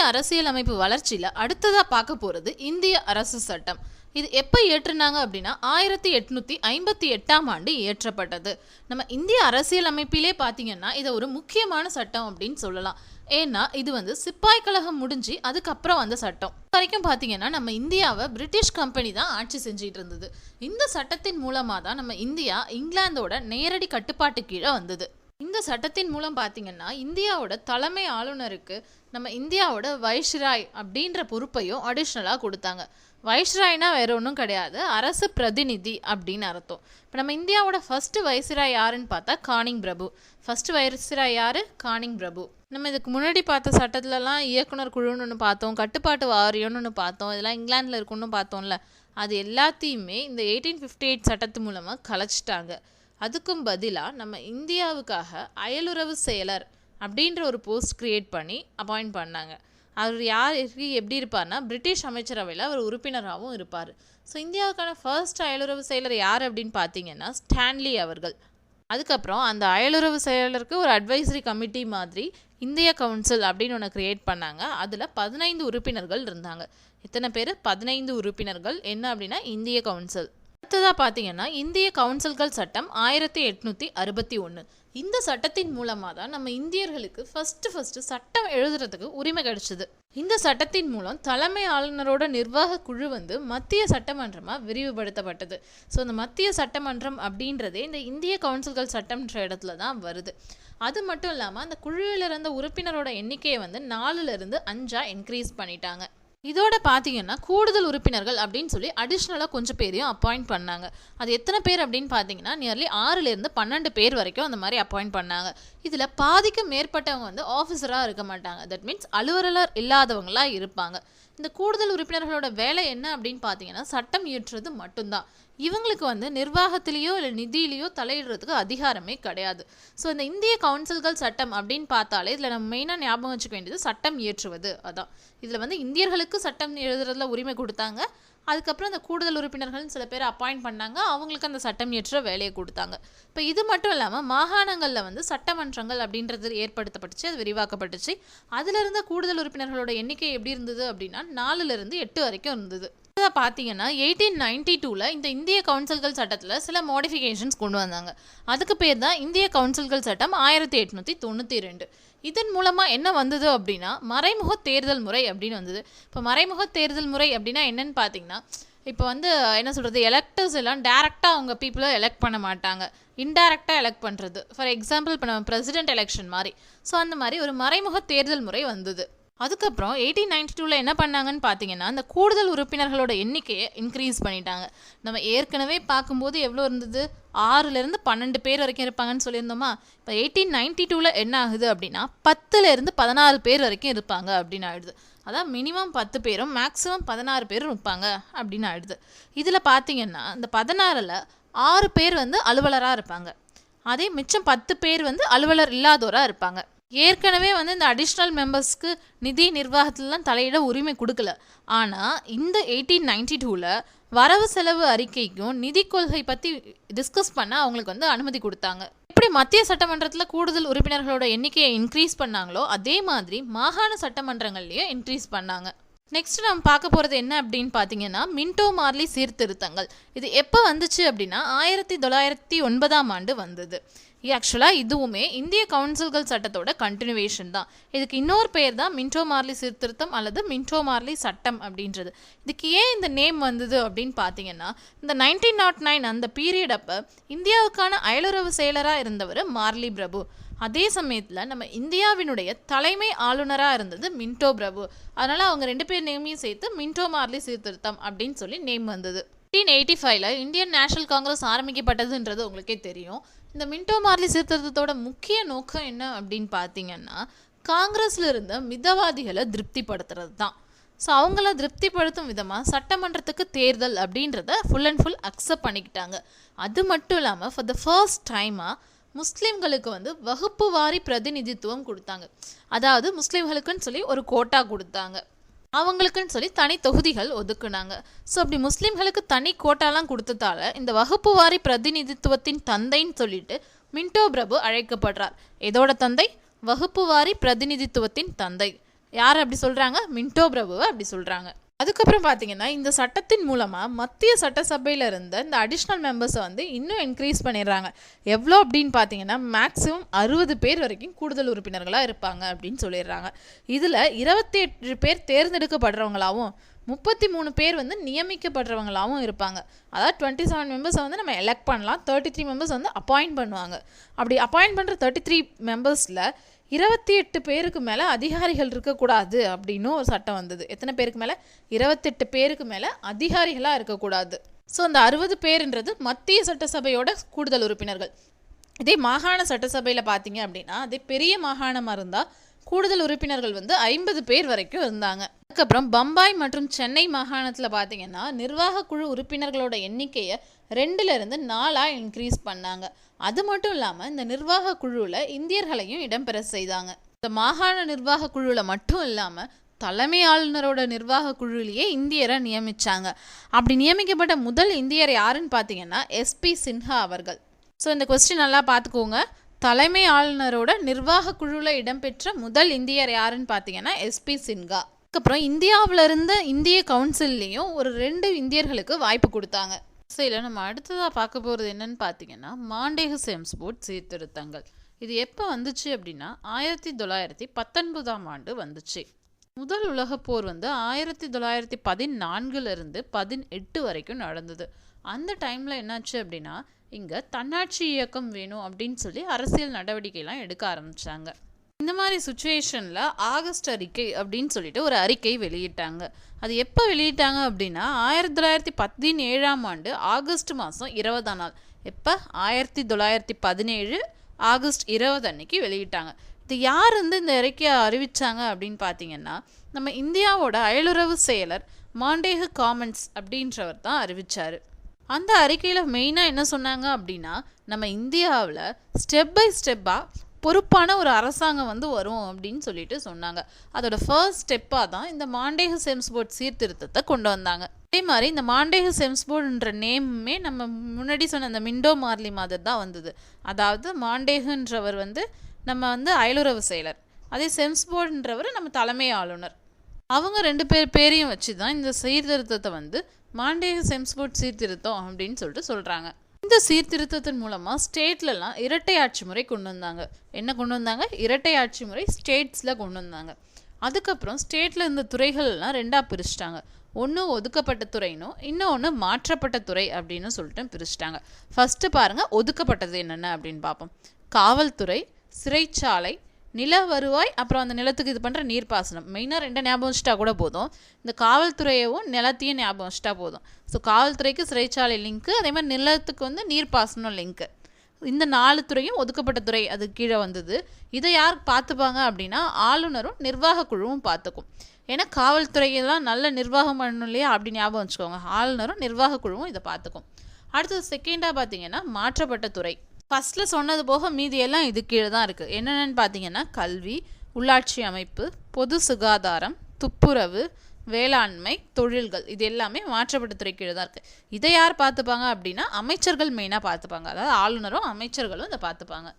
அரசியலமைப்பு வளர்ச்சியில் அடுத்ததாக பார்க்க போகிறது இந்திய அரசு சட்டம். இது எப்போ இயற்றினாங்க அப்படின்னா 1858ஆம் ஆண்டு இயற்றப்பட்டது. நம்ம இந்திய அரசியலமைப்பிலே பார்த்தீங்கன்னா இதை ஒரு முக்கியமான சட்டம் அப்படின்னு சொல்லலாம். ஏன்னா இது சிப்பாய் கழகம் முடிஞ்சு அதுக்கப்புறம் வந்த சட்டம். வரைக்கும் பார்த்தீங்கன்னா நம்ம இந்தியாவை பிரிட்டிஷ் கம்பெனி தான் ஆட்சி செஞ்சுட்டு இருந்தது. இந்த சட்டத்தின் மூலமாக தான் நம்ம இந்தியா இங்கிலாந்தோட நேரடி கட்டுப்பாட்டு கீழே வந்தது. இந்த சட்டத்தின் மூலம் பார்த்தீங்கன்னா இந்தியாவோட தலைமை ஆளுநருக்கு நம்ம இந்தியாவோட வைஸ்ராய் அப்படின்ற பொறுப்பையும் அடிஷ்னலாக கொடுத்தாங்க. வைஸ்ராய்னா வேற ஒன்றும் கிடையாது, அரசு பிரதிநிதி அப்படின்னு அர்த்தம். இப்போ நம்ம இந்தியாவோட ஃபர்ஸ்ட் வைஸ்ராய் யாருன்னு பார்த்தா கானிங் பிரபு. ஃபர்ஸ்ட் வைஸ்ராய் யாரு? கானிங் பிரபு. நம்ம இதுக்கு முன்னாடி பார்த்த சட்டத்திலலாம் இயக்குனர் குழுன்னு ஒன்று பார்த்தோம், கட்டுப்பாட்டு வாரியம்னு ஒன்று பார்த்தோம், இதெல்லாம் இங்கிலாந்தில் இருக்குன்னு பார்த்தோம்ல. அது எல்லாத்தையுமே இந்த 1858 சட்டத்து மூலமாக கலைச்சிட்டாங்க. அதுக்கும் பதிலாக நம்ம இந்தியாவுக்காக அயலுறவு செயலர் அப்படின்ற ஒரு போஸ்ட் கிரியேட் பண்ணி அப்பாயிண்ட் பண்ணாங்க. அவர் யார் எப்படி இருப்பார்னா பிரிட்டிஷ் அமைச்சரவையில் அவர் உறுப்பினராகவும் இருப்பார். ஸோ இந்தியாவுக்கான ஃபர்ஸ்ட் அயலுறவு செயலர் யார் அப்படின்னு பார்த்தீங்கன்னா ஸ்டான்லி அவர்கள். அதுக்கப்புறம் அந்த அயலுறவு செயலருக்கு ஒரு அட்வைசரி கமிட்டி மாதிரி இந்திய கவுன்சில் அப்படின்னு ஒன்று கிரியேட் பண்ணாங்க. அதில் 15 உறுப்பினர்கள் இருந்தாங்க. எத்தனை பேர்? 15 உறுப்பினர்கள். என்ன அப்படின்னா இந்திய கவுன்சில். அடுத்ததாக பார்த்தீங்கன்னா இந்திய கவுன்சில்கள் சட்டம் 1861. இந்த சட்டத்தின் மூலமாக தான் நம்ம இந்தியர்களுக்கு ஃபஸ்ட்டு சட்டம் எழுதுறதுக்கு உரிமை கிடைச்சிது. இந்த சட்டத்தின் மூலம் தலைமை ஆளுநரோட நிர்வாக குழு மத்திய சட்டமன்றமாக விரிவுபடுத்தப்பட்டது. ஸோ இந்த மத்திய சட்டமன்றம் அப்படின்றதே இந்த இந்திய கவுன்சில்கள் சட்டம்ன்ற இடத்துல தான் வருது. அது மட்டும் இல்லாமல் அந்த குழுவில் இருந்த உறுப்பினரோட எண்ணிக்கையை 4லிருந்து 5 இன்க்ரீஸ் பண்ணிட்டாங்க. இதோட பார்த்தீங்கன்னா கூடுதல் உறுப்பினர்கள் அப்படின்னு சொல்லி அடிஷ்னலாக கொஞ்சம் பேரையும் அப்பாயிண்ட் பண்ணாங்க. அது எத்தனை பேர் அப்படின்னு பார்த்தீங்கன்னா நியர்லி 6லிருந்து 12 பேர் வரைக்கும் அந்த மாதிரி அப்பாயிண்ட் பண்ணாங்க. இதில் பாதிக்கு மேற்பட்டவங்க ஆஃபீஸராக இருக்க மாட்டாங்க. தட் மீன்ஸ் அலுவலர் இல்லாதவங்களாக இருப்பாங்க. இந்த கூடுதல் உறுப்பினர்களோட வேலை என்ன அப்படின்னு பார்த்தீங்கன்னா சட்டம் இயற்றுறது மட்டும்தான். இவங்களுக்கு நிர்வாகத்திலேயோ இல்லை நிதியிலையோ தலையிடுறதுக்கு அதிகாரமே கிடையாது. ஸோ இந்த இந்திய கவுன்சில்கள் சட்டம் அப்படின்னு பார்த்தாலே இதில் நம்ம மெயினாக ஞாபகம் வச்சுக்க வேண்டியது சட்டம் இயற்றுவது. அதான் இதில் இந்தியர்களுக்கு சட்டம் எழுதுறதுல உரிமை கொடுத்தாங்க. அதுக்கப்புறம் அந்த கூடுதல் உறுப்பினர்கள்னு சில பேர் அப்பாயிண்ட் பண்ணாங்க, அவங்களுக்கு அந்த சட்டம் இயற்ற வேலையை கொடுத்தாங்க. இப்போ இது மட்டும் இல்லாமல் மாகாணங்களில் சட்டமன்றங்கள் அப்படின்றது ஏற்படுத்தப்பட்டுச்சு, அது விரிவாக்கப்பட்டுச்சு. அதில் இருந்த கூடுதல் உறுப்பினர்களோட எண்ணிக்கை எப்படி இருந்தது அப்படின்னா 4லிருந்து 8 வரைக்கும் இருந்தது. பார்த்தீங்கன்னா 1892 இந்த இந்திய கவுன்சில்கள் சட்டத்தில் சில மாடிஃபிகேஷன்ஸ் கொண்டு வந்தாங்க. அதுக்கு பேர் தான் இந்திய கவுன்சில்கள் சட்டம் 1892. இதன் மூலமாக என்ன வந்தது அப்படின்னா மறைமுக தேர்தல் முறை அப்படின்னு வந்தது. இப்போ மறைமுக தேர்தல் முறை அப்படின்னா என்னன்னு பார்த்தீங்கன்னா இப்போ என்ன சொல்கிறது, எலெக்டர்ஸ் எல்லாம் டேரெக்டாக அவங்க பீப்புளை எலெக்ட் பண்ண மாட்டாங்க, இன்டைரக்டாக எலெக்ட் பண்ணுறது. ஃபார் எக்ஸாம்பிள் இப்போ நம்ம பிரசிடென்ட் எலெக்ஷன் மாதிரி. ஸோ அந்த மாதிரி ஒரு மறைமுக தேர்தல் முறை வந்தது. அதுக்கப்புறம் 1892 என்ன பண்ணாங்கன்னு பார்த்தீங்கன்னா அந்த கூடுதல் உறுப்பினர்களோட எண்ணிக்கையை இன்க்ரீஸ் பண்ணிட்டாங்க. நம்ம ஏற்கனவே பார்க்கும்போது எவ்வளோ இருந்தது, 6லிருந்து 12 பேர் வரைக்கும் இருப்பாங்கன்னு சொல்லியிருந்தோமா. இப்போ 1892 என்ன ஆகுது அப்படின்னா 10லிருந்து 16 பேர் வரைக்கும் இருப்பாங்க அப்படின்னு ஆயிடுது. அதான் மினிமம் 10 பேரும் மேக்ஸிமம் 16 பேரும் இருப்பாங்க அப்படின்னு ஆயிடுது. இதில் பார்த்தீங்கன்னா இந்த 16ல் 6 பேர் அலுவலராக இருப்பாங்க, அதே மிச்சம் 10 பேர் அலுவலர் இல்லாதோராக இருப்பாங்க. ஏற்கனவே இந்த அடிஷ்னல் மெம்பர்ஸ்க்கு நிதி நிர்வாகத்திலலாம் தலையிட உரிமை கொடுக்கல. ஆனால் இந்த 1892 வரவு செலவு அறிக்கைக்கும் நிதி கொள்கை பற்றி டிஸ்கஸ் பண்ண அவங்களுக்கு அனுமதி கொடுத்தாங்க. எப்படி மத்திய சட்டமன்றத்தில் கூடுதல் உறுப்பினர்களோட எண்ணிக்கையை இன்க்ரீஸ் பண்ணாங்களோ அதே மாதிரி மாகாண சட்டமன்றங்கள்லேயும் இன்க்ரீஸ் பண்ணாங்க. நெக்ஸ்ட் நம்ம பார்க்க போகிறது என்ன அப்படின்னு பார்த்தீங்கன்னா மின்டோ மார்லி சீர்திருத்தங்கள். இது எப்போ வந்துச்சு அப்படின்னா 1909ஆம் ஆண்டு வந்தது. ஆக்சுவலாக இதுவுமே இந்திய கவுன்சில்கள் சட்டத்தோட கண்டினியூவேஷன் தான். இதுக்கு இன்னொரு பேர் தான் மின்டோ மார்லி சீர்திருத்தம் அல்லது மின்டோ மார்லி சட்டம் அப்படின்றது. இதுக்கு ஏன் இந்த நேம் வந்தது அப்படின்னு பார்த்தீங்கன்னா இந்த 1909 அந்த பீரியட் அப்போ இந்தியாவுக்கான அயலுறவு செயலராக இருந்தவர் மார்லி பிரபு. அதே சமயத்தில் நம்ம இந்தியாவினுடைய தலைமை ஆளுநராக இருந்தது மின்டோ பிரபு. அதனால் அவங்க 2 பேர் நேமையும் சேர்த்து மின்டோ மார்லி சீர்திருத்தம் அப்படின்னு சொல்லி நேம் வந்தது. 1885 இந்தியன் நேஷனல் காங்கிரஸ் ஆரம்பிக்கப்பட்டதுன்றது உங்களுக்கே தெரியும். இந்த மின்டோ மார்லி சீர்திருத்தத்தோட முக்கிய நோக்கம் என்ன அப்படின்னு பார்த்தீங்கன்னா காங்கிரஸில் இருந்த மிதவாதிகளை திருப்திப்படுத்துறது தான். ஸோ அவங்கள திருப்திப்படுத்தும் விதமாக சட்டமன்றத்துக்கு தேர்தல் அப்படின்றத ஃபுல் அண்ட் ஃபுல் அக்செப்ட் பண்ணிக்கிட்டாங்க. அது மட்டும் இல்லாமல் ஃபார் த ஃபர்ஸ்ட் டைமாக முஸ்லீம்களுக்கு வகுப்பு வாரி பிரதிநிதித்துவம் கொடுத்தாங்க. அதாவது முஸ்லீம்களுக்குன்னு சொல்லி ஒரு கோட்டா கொடுத்தாங்க, அவங்களுக்குன்னு சொல்லி தனி தொகுதிகள் ஒதுக்குனாங்க. ஸோ அப்படி முஸ்லீம்களுக்கு தனி கோட்டாலாம் கொடுத்ததால இந்த வகுப்பு வாரி பிரதிநிதித்துவத்தின் தந்தைன்னு சொல்லிட்டு மின்டோ பிரபு அழைக்கப்படுறார். இதோட தந்தை வகுப்பு வாரி பிரதிநிதித்துவத்தின் தந்தை. யார் அப்படி சொல்கிறாங்க? மின்டோ பிரபுவை அப்படி சொல்கிறாங்க. அதுக்கப்புறம் பார்த்தீங்கன்னா இந்த சட்டத்தின் மூலமாக மத்திய சட்டசபையில் இருந்த இந்த அடிஷ்னல் மெம்பர்ஸை வந்து இன்னும் இன்க்ரீஸ் பண்ணிடுறாங்க. எவ்வளோ அப்படின்னு பார்த்தீங்கன்னா மேக்ஸிமம் 60 பேர் வரைக்கும் கூடுதல் உறுப்பினர்களாக இருப்பாங்க அப்படின்னு சொல்லிடுறாங்க. இதில் 28 பேர் தேர்ந்தெடுக்கப்படுறவங்களாகவும் 33 பேர் வந்து நியமிக்கப்படுறவங்களாகவும் இருப்பாங்க. அதாவது 27 மெம்பர்ஸை வந்து நம்ம எலெக்ட் பண்ணலாம், 33 மெம்பர்ஸ் வந்து அப்பாயிண்ட் பண்ணுவாங்க. அப்படி அப்பாயிண்ட் பண்ணுற 33 மெம்பர்ஸில் 28 பேருக்கு மேலே அதிகாரிகள் இருக்கக்கூடாது அப்படின்னு ஒரு சட்டம் வந்தது. எத்தனை பேருக்கு மேலே? 28 பேருக்கு மேலே அதிகாரிகளாக இருக்கக்கூடாது. ஸோ அந்த 60 பேருன்றது மத்திய சட்டசபையோட கூடுதல் உறுப்பினர்கள். இதே மாகாண சட்டசபையில் பார்த்தீங்க அப்படின்னா அதே பெரிய மாகாணமாக இருந்தால் கூடுதல் உறுப்பினர்கள் வந்து 50 பேர் வரைக்கும் இருந்தாங்க. அதுக்கப்புறம் பம்பாய் மற்றும் சென்னை மாகாணத்தில் பார்த்தீங்கன்னா நிர்வாக குழு உறுப்பினர்களோட எண்ணிக்கையை 2லிருந்து 4 இன்க்ரீஸ் பண்ணாங்க. அது மட்டும் இல்லாமல் இந்த நிர்வாக குழுவில் இந்தியர்களையும் இடம்பெற செய்தாங்க. இந்த மாகாண நிர்வாக குழுவில் மட்டும் இல்லாமல் தலைமை ஆளுநரோட நிர்வாக குழுவிலேயே இந்தியரை நியமித்தாங்க. அப்படி நியமிக்கப்பட்ட முதல் இந்தியர் யாருன்னு பார்த்தீங்கன்னா SP சின்ஹா அவர்கள். ஸோ இந்த கொஸ்டின் நல்லா பார்த்துக்கோங்க. தலைமை ஆளுநரோட நிர்வாக குழுவில் இடம்பெற்ற முதல் இந்தியர் யாருன்னு பார்த்தீங்கன்னா SP சின்ஹா. அதுக்கப்புறம் இந்தியாவில் இருந்த இந்திய கவுன்சில்லையும் ஒரு 2 இந்தியர்களுக்கு வாய்ப்பு கொடுத்தாங்க. ஸோ இதில் நம்ம அடுத்ததாக பார்க்க போகிறது என்னன்னு பார்த்தீங்கன்னா மாண்டேகு செம்ஸ்போர்ட் சீர்திருத்தங்கள். இது எப்போ வந்துச்சு அப்படின்னா 1919ஆம் ஆண்டு வந்துச்சு. முதல் உலகப் போர் வந்து 1914லிருந்து 18 வரைக்கும் நடந்தது. அந்த டைமில் என்னாச்சு அப்படின்னா இங்கே தன்னாட்சி இயக்கம் வேணும் அப்படின்னு சொல்லி அரசியல் நடவடிக்கைலாம் எடுக்க ஆரம்பித்தாங்க. இந்த மாதிரி சுச்சுவேஷனில் ஆகஸ்ட் அறிக்கை அப்படின்னு சொல்லிட்டு ஒரு அறிக்கை வெளியிட்டாங்க. அது எப்போ வெளியிட்டாங்க அப்படின்னா 1917ஆம் ஆண்டு ஆகஸ்ட் மாதம் 20ஆம் நாள். எப்போ? 1917 ஆகஸ்ட் 20 அன்னைக்கு வெளியிட்டாங்க. இது யார் வந்து இந்த அறிக்கையை அறிவித்தாங்க அப்படின்னு பார்த்தீங்கன்னா நம்ம இந்தியாவோட அயலுறவு செயலர் மாண்டேகு காமன்ஸ் அப்படின்றவர் தான் அறிவித்தார். அந்த அறிக்கையில் மெயினாக என்ன சொன்னாங்க அப்படின்னா நம்ம இந்தியாவில் ஸ்டெப் பை ஸ்டெப்பாக பொறுப்பான ஒரு அரசாங்கம் வந்து வரும் அப்படின்னு சொல்லிட்டு சொன்னாங்க. அதோட ஃபர்ஸ்ட் ஸ்டெப்பாக தான் இந்த மாண்டேகு செம்ஸ்போர்ட் சீர்திருத்தத்தை கொண்டு வந்தாங்க. அதே மாதிரி இந்த மாண்டேகு செம்ஸ்போர்ட்ன்ற நேமுமே நம்ம முன்னாடி சொன்ன அந்த மின்டோ மார்லி மாதிரி தான் வந்தது. அதாவது மாண்டேகுன்றவர் வந்து நம்ம வந்து அயலுறவு செயலர், அதே செம்ஸ்போர்ட்ன்றவர் நம்ம தலைமை ஆளுநர். அவங்க 2 பேரையும் வச்சு தான் இந்த சீர்திருத்தத்தை வந்து மாண்டேகு செம்ஸ்போர்ட் சீர்திருத்தம் அப்படின்னு சொல்லிட்டு சொல்கிறாங்க. இந்த சீர்திருத்தத்தின் மூலமாக ஸ்டேட்லலாம் இரட்டை ஆட்சி முறை கொண்டு வந்தாங்க. என்ன கொண்டு வந்தாங்க? இரட்டை ஆட்சி முறை ஸ்டேட்ஸில் கொண்டு வந்தாங்க. அதுக்கப்புறம் ஸ்டேட்டில் இருந்த துறைகள்லாம் 2ஆக பிரிச்சிட்டாங்க. ஒன்று ஒதுக்கப்பட்ட துறைனும் இன்னொன்று மாற்றப்பட்ட துறை அப்படின்னு சொல்லிட்டு பிரிச்சிட்டாங்க. ஃபஸ்ட்டு பாருங்கள் ஒதுக்கப்பட்டது என்னென்ன அப்படின்னு பார்ப்போம். காவல்துறை, சிறைச்சாலை, நில வருவாய், அப்புறம் அந்த நிலத்துக்கு இது பண்ணுற நீர்ப்பாசனம். மெயினாக 2 ஞாபகம் வச்சுட்டா கூட போதும். இந்த காவல்துறையவும் நிலத்தையும் ஞாபகம் வச்சுட்டா போதும். ஸோ காவல்துறைக்கு சிறைச்சாலை லிங்க்கு, அதே மாதிரி நிலத்துக்கு வந்து நீர்ப்பாசனம் லிங்க்கு. இந்த 4 துறையும் ஒதுக்கப்பட்ட துறை அது கீழே வந்தது. இதை யார் பார்த்துப்பாங்க அப்படின்னா ஆளுநரும் நிர்வாக குழுவும் பார்த்துக்கும். ஏன்னா காவல்துறையெல்லாம் நல்ல நிர்வாகம் பண்ணணும் இல்லையா, அப்படி ஞாபகம் வச்சுக்கோங்க. ஆளுநரும் நிர்வாக குழுவும் இதை பார்த்துக்கும். அடுத்தது செகண்டாக பார்த்தீங்கன்னா மாற்றப்பட்ட துறை. ஃபஸ்ட்டில் சொன்னது போக மீதியெல்லாம் இது கீழே தான் இருக்குது. என்னென்னு பார்த்தீங்கன்னா கல்வி, உள்ளாட்சி அமைப்பு, பொது சுகாதாரம், துப்புரவு, வேளாண்மை, தொழில்கள், இது எல்லாமே மாற்றப்பட்ட துறை கீழே தான் இருக்குது. இதை யார் பார்த்துப்பாங்க அப்படின்னா அமைச்சர்கள் மெயினாக பார்த்துப்பாங்க. அதாவது ஆளுநரும் அமைச்சர்களும் இதை பார்த்துப்பாங்க.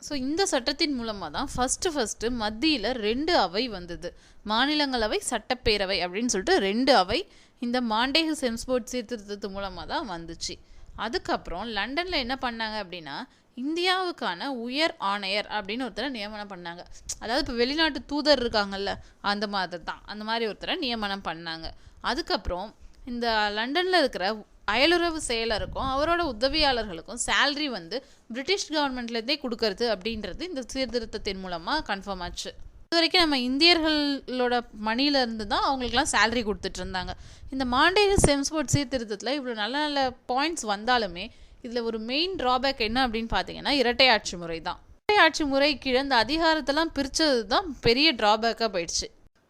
ஸோ இந்த சட்டத்தின் மூலமாக தான் ஃபஸ்ட்டு மத்தியில் 2 அவை வந்தது. மாநிலங்களவை, சட்டப்பேரவை அப்படின்னு சொல்லிட்டு 2 அவை இந்த மாண்டேகு செம்ஸ்போர்ட் சீர்திருத்தத்து மூலமாக தான் வந்துச்சு. அதுக்கப்புறம் லண்டனில் என்ன பண்ணாங்க அப்படின்னா இந்தியாவுக்கான உயர் ஆணையர் அப்படின்னு ஒருத்தரை நியமனம் பண்ணாங்க. அதாவது இப்போ வெளிநாட்டு தூதர் இருக்காங்கல்ல, அந்த மாதிரி தான், அந்த மாதிரி ஒருத்தரை நியமனம் பண்ணாங்க. அதுக்கப்புறம் இந்த லண்டனில் இருக்கிற அயலுறவு செயலருக்கும் அவரோட உதவியாளர்களுக்கும் சேலரி வந்து பிரிட்டிஷ் கவர்மெண்ட்லேருந்தே கொடுக்கறது அப்படின்றது இந்த சீர்திருத்தத்தின் மூலமாக கன்ஃபார்ம் ஆச்சு. இது வரைக்கும் நம்ம இந்தியர்களோட மணியிலேருந்து தான் அவங்களுக்குலாம் சேலரி கொடுத்துட்டு இருந்தாங்க. இந்த மாண்டேகு செம்ஸ்போர்ட் சீர்திருத்தத்தில் இவ்வளோ நல்ல நல்ல பாயிண்ட்ஸ் வந்தாலுமே இதில் ஒரு மெயின் ட்ராபேக் என்ன அப்படின்னு பார்த்தீங்கன்னா இரட்டை ஆட்சி முறை தான். இரட்டை ஆட்சி முறை கீழே இந்த அதிகாரத்தெல்லாம் பிரித்தது தான் பெரிய ட்ராபேக்காக போயிடுச்சு.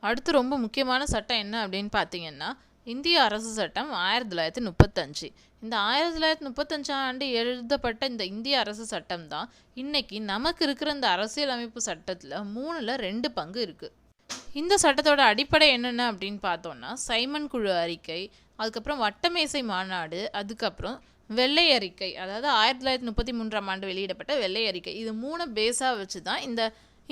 அடுத்து ரொம்ப முக்கியமான சட்டம் என்ன அப்படின்னு பார்த்தீங்கன்னா இந்திய அரசு சட்டம் 1935. இந்த 1935ஆம் ஆண்டு எழுதப்பட்ட இந்த இந்திய அரசு சட்டம் தான் இன்னைக்கு நமக்கு இருக்கிற இந்த அரசியல் அமைப்பு சட்டத்தில் 3ல் 2 பங்கு இருக்குது. இந்த சட்டத்தோட அடிப்படை என்னென்ன அப்படின்னு பார்த்தோன்னா சைமன் குழு அறிக்கை, அதுக்கப்புறம் வட்டமேசை மாநாடு, அதுக்கப்புறம் வெள்ளை அறிக்கை, அதாவது 1933ஆம் ஆண்டு வெளியிடப்பட்ட வெள்ளை அறிக்கை. இது 3 பேஸாக வச்சு தான் இந்த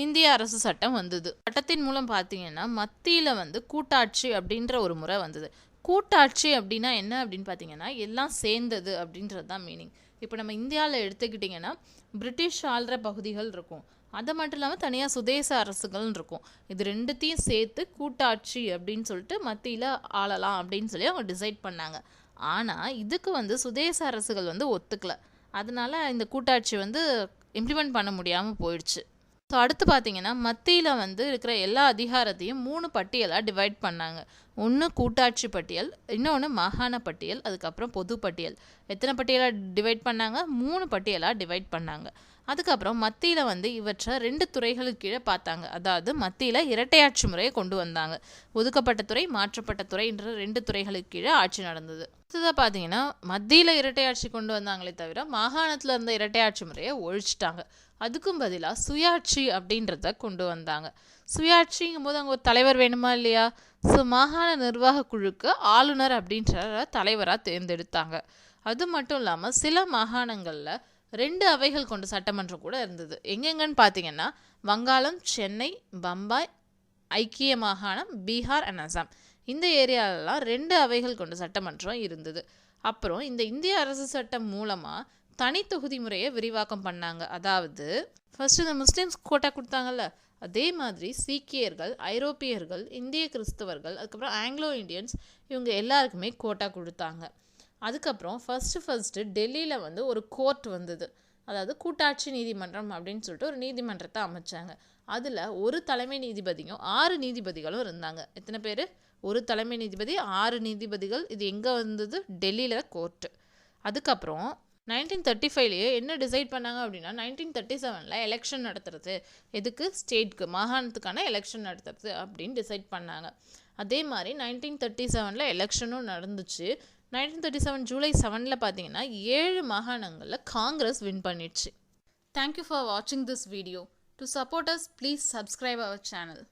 இந்திய அரசு சட்டம் வந்தது. சட்டத்தின் மூலம் பார்த்தீங்கன்னா மத்தியில் வந்து கூட்டாட்சி அப்படின்ற ஒரு முறை வந்தது. கூட்டாட்சி அப்படின்னா என்ன அப்படின்னு பார்த்தீங்கன்னா எல்லாம் சேர்ந்தது அப்படின்றது தான் மீனிங். இப்போ நம்ம இந்தியாவில் எடுத்துக்கிட்டிங்கன்னா பிரிட்டிஷ் ஆள்ற பகுதிகள் இருக்கும், அது மட்டும் இல்லாமல் தனியாக சுதேச அரசுகள்னு இருக்கும். இது ரெண்டுத்தையும் சேர்த்து கூட்டாட்சி அப்படின்னு சொல்லிட்டு மத்தியில் ஆளலாம் அப்படின்னு சொல்லி அவங்க டிசைட் பண்ணாங்க. ஆனால் இதுக்கு வந்து சுதேச அரசுகள் வந்து ஒத்துக்கல. அதனால இந்த கூட்டாட்சி வந்து இம்ப்ளிமெண்ட் பண்ண முடியாமல் போயிடுச்சு. ஸோ அடுத்து பார்த்தீங்கன்னா மத்தியில் வந்து இருக்கிற எல்லா அதிகாரத்தையும் 3 பட்டியலாக டிவைட் பண்ணாங்க. ஒன்று கூட்டாட்சி பட்டியல், இன்னொன்று மாகாண பட்டியல், அதுக்கப்புறம் பொது பட்டியல். எத்தனை பட்டியலாக டிவைட் பண்ணாங்க? 3 பட்டியலாக டிவைட் பண்ணாங்க. அதுக்கப்புறம் மத்தியில் வந்து இவற்றை 2 துறைகளுக்கு கீழே பார்த்தாங்க. அதாவது மத்தியில் இரட்டையாட்சி முறையை கொண்டு வந்தாங்க. ஒதுக்கப்பட்ட துறை, மாற்றப்பட்ட துறைன்ற 2 துறைகளுக்கு கீழே ஆட்சி நடந்தது. அடுத்ததாக பார்த்தீங்கன்னா மத்தியில் இரட்டையாட்சி கொண்டு வந்தாங்களே தவிர மாகாணத்தில் இருந்த இரட்டையாட்சி முறையை ஒழிச்சிட்டாங்க. அதுக்கும் பதிலாக சுயாட்சி அப்படின்றத கொண்டு வந்தாங்க. சுயாட்சிங்கும் போது அங்கே ஒரு தலைவர் வேணுமா இல்லையா? ஸோ மாகாண நிர்வாக குழுக்கு ஆளுநர் அப்படின்ற தலைவராக தேர்ந்தெடுத்தாங்க. அது மட்டும் இல்லாமல் சில மாகாணங்களில் 2 அவைகள் கொண்ட சட்டமன்றம் கூட இருந்தது. எங்கெங்கன்னு பார்த்தீங்கன்னா வங்காளம், சென்னை, பம்பாய், ஐக்கிய மாகாணம், பீகார் அண்ட் அசாம். இந்த ஏரியாலெலாம் 2 அவைகள் கொண்ட சட்டமன்றம் இருந்தது. அப்புறம் இந்த இந்திய அரசு சட்டம் மூலமாக தனி தொகுதி முறையை விரிவாக்கம் பண்ணாங்க. அதாவது ஃபர்ஸ்ட் இந்த முஸ்லீம்ஸ் கோட்டா கொடுத்தாங்கல்ல, அதே மாதிரி சீக்கியர்கள், ஐரோப்பியர்கள், இந்திய கிறிஸ்தவர்கள், அதுக்கப்புறம் ஆங்கிலோ இண்டியன்ஸ் இவங்க எல்லாருக்குமே கோட்டா கொடுத்தாங்க. அதுக்கப்புறம் ஃபஸ்ட்டு டெல்லியில் வந்து ஒரு கோர்ட் வந்தது. அதாவது கூட்டாட்சி நீதிமன்றம் அப்படின்னு சொல்லிட்டு ஒரு நீதிமன்றத்தை அமைச்சாங்க. அதில் ஒரு தலைமை நீதிபதியும் 6 நீதிபதிகளும் இருந்தாங்க. எத்தனை பேர்? ஒரு தலைமை நீதிபதி, 6 நீதிபதிகள். இது எங்கே வந்தது? டெல்லியில் கோர்ட்டு. அதுக்கப்புறம் 1935லேயே என்ன டிசைட் பண்ணாங்க அப்படின்னா 1937 எலெக்ஷன் நடத்துறது. எதுக்கு? ஸ்டேட்க்கு, மாகாணத்துக்கான எலெக்ஷன் நடத்துறது அப்படின்னு டிசைட் பண்ணாங்க. அதே மாதிரி 1937 எலெக்ஷனும் நடந்துச்சு. 1937 ஜூலை 7 பார்த்தீங்கன்னா 7 மாகாணங்களில் காங்கிரஸ் வின் பண்ணிடுச்சு. தேங்க்யூ ஃபார் வாட்சிங் this video. To support us please subscribe our channel.